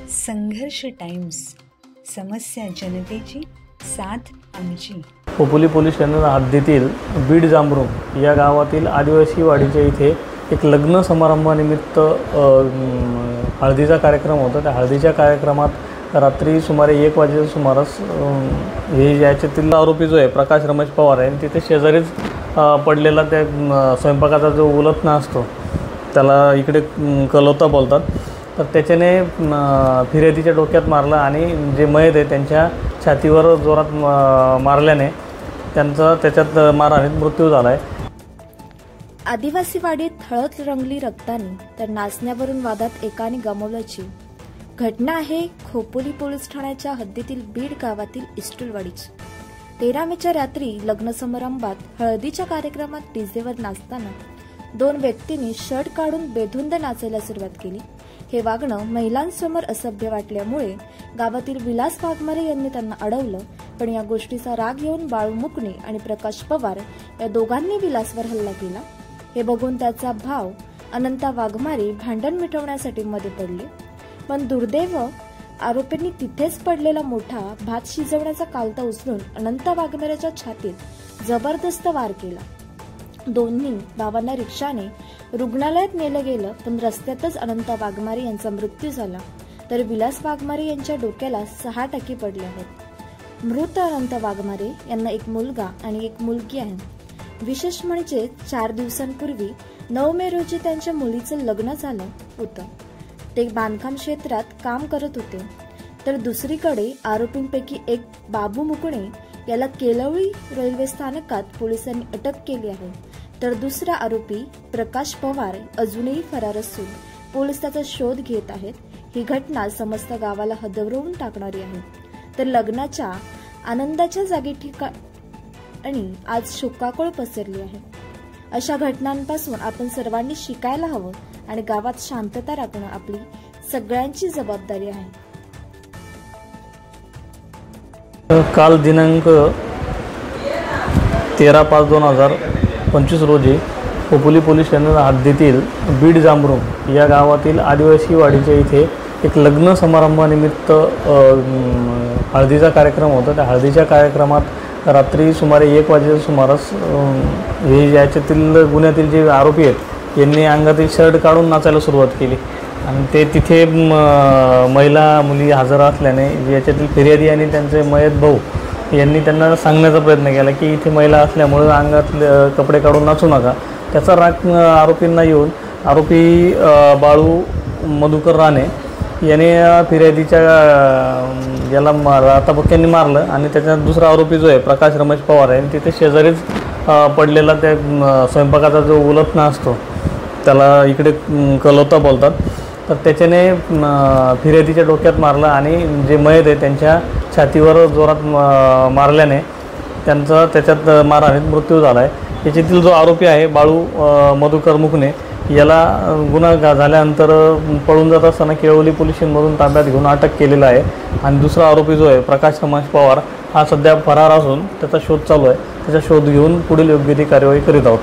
संघर्ष टाइम्स, समस्या जनतेची, साथ आमची। खोपोली पोलीस स्टेशन हद्दीतील बीड जांभरुण या गावातील आदिवासी वाडीच्या इथे एक लग्न समारंभानिमित्त हळदीचा कार्यक्रम होता। त्या हळदीच्या कार्यक्रमात रात्री सुमारे 1 वाजेच्या सुमारास हे याच्यातील आरोपी जो आहे प्रकाश रमेश पवार आहे, तिथे शेजारीच पडलेला त्या स्वयंपाकाचा जो उलथणा असतो त्याला इकडे कलवता बोलतात, तर त्याच्याने फिर्यादीच्या डोक्यात मारला आणि जे मयत आहे त्यांच्या छातीवर जोरात मारल्याने त्यांचा त्याच्यात मारहाणीत मृत्यू झाला आहे। आदिवासी वाडीत हळद रंगली रक्ताने तर नाचण्यावरून वादात एकाने गमावल्याची घटना आहे खोपोली पोलीस ठाण्याच्या हद्दीतील बीड गावातील इस्टुलवाडीची। 13 मेच्या रात्री लग्न समारंभात हळदीच्या कार्यक्रमात डीजेवर नाचताना 2 व्यक्तींनी शर्ट काढून बेधुंद नाचायला सुरुवात केली। हे वागणं महिलांसमोर असभ्य वाटल्यामुळे गावातील विलास वाघमारे यांनी त्यांना अडवलं, पण या गोष्टीचा राग येऊन बाळू मुकणे आणि प्रकाश पवार या दोघांनी विलासवर हल्ला केला। हे बघून त्याचा भाव अनंता वाघमारे भांडण मिटवण्यासाठी मध्ये पडले, पण दुर्दैव आरोपींनी तिथेच पडलेला मोठा भात शिजवण्याचा कालता उचलून अनंता वाघमारेच्या छातीत जबरदस्त वार केला। दोन्ही भावांना रिक्षाने रुग्णालयात नेलं गेलं, पण रस्त्यातच अनंता वाघमारे यांचा मृत्यू झाला, तर विलास वाघमारे यांच्या डोक्याला 6 पडले आहेत। मृत अनंता वाघमारे यांना एक मुलगा आणि एक मुलगी आहे। विशेष म्हणजे 4 दिवसांपूर्वी 9 मे रोजी त्यांच्या मुलीचं लग्न झालं होतं। ते बांधकाम क्षेत्रात काम करत होते, तर दुसरीकडे आरोपींपैकी एक बाबू मुकणे याला केलवळी रेल्वे स्थानकात पोलिसांनी अटक केली आहे, तर दुसरा आरोपी प्रकाश पवार अजूनही फरार असून पोलीस त्याचा शोध घेत आहेत। ही घटना समस्त गावाला हदवरून टाकणारी आहे, तर लग्नाच्या आनंदाच्या जागी ठिकाणी आज शोकाकूळ पसरली आहे। अशा घटनांपासून आपण सर्वांनी शिकायला हवं आणि गावात शांतता राखणं आपली सगळ्यांची जबाबदारी आहे। काल दिनांक 13/5/2025 रोजी खोपोली पोलीस स्टेशन हद्दीतील बीड जांभरुण या गावातील आदिवासी वाडीच्या इथे एक लग्न समारंभानिमित्त हळदीचा कार्यक्रम होता। त्या हळदीच्या कार्यक्रमात रात्री सुमारे 1 वाजेच्या सुमारास हे याच्यातील गुन्ह्यातील जे आरोपी आहेत यांनी अंगातील शर्ट काढून नाचायला सुरुवात केली आणि ते तिथे महिला मुली हजर असल्याने याच्यातील फिर्यादी आणि त्यांचे मयत भाऊ यांनी त्यांना सांगण्याचा प्रयत्न केला की इथे महिला असल्यामुळे अंगातले कपडे काढून नाचू नका। त्याचा राग आरोपींना येऊन आरोपी बाळू मधुकर राणे याने फिर्यादीच्या याला हाताबक्क्यांनी मारलं आणि त्याच्यात दुसरा आरोपी जो आहे प्रकाश रमेश पवार आहे, तिथे शेजारीच पडलेला त्या स्वयंपाकाचा जो उलथणा असतो त्याला इकडे कलवता बोलतात, तर त्याच्याने फिर्यादीच्या डोक्यात मारला आणि जे मयत आहे त्यांच्या छातीवर जोरात मारल्याने त्यांचा त्याच्यात मारहाणीत मृत्यू झाला आहे। याच्यातील जो आरोपी आहे बाळू मधुकर मुकणे याला गुन्हा झाल्यानंतर पळून जात असताना केळवली पोलीस स्टेशनमधून ताब्यात घेऊन अटक केलेला आहे आणि दुसरा आरोपी जो आहे प्रकाश रमेश पवार हा सध्या फरार असून त्याचा शोध चालू आहे। त्याचा शोध घेऊन पुढील योग्य ती कार्यवाही करीत आहोत।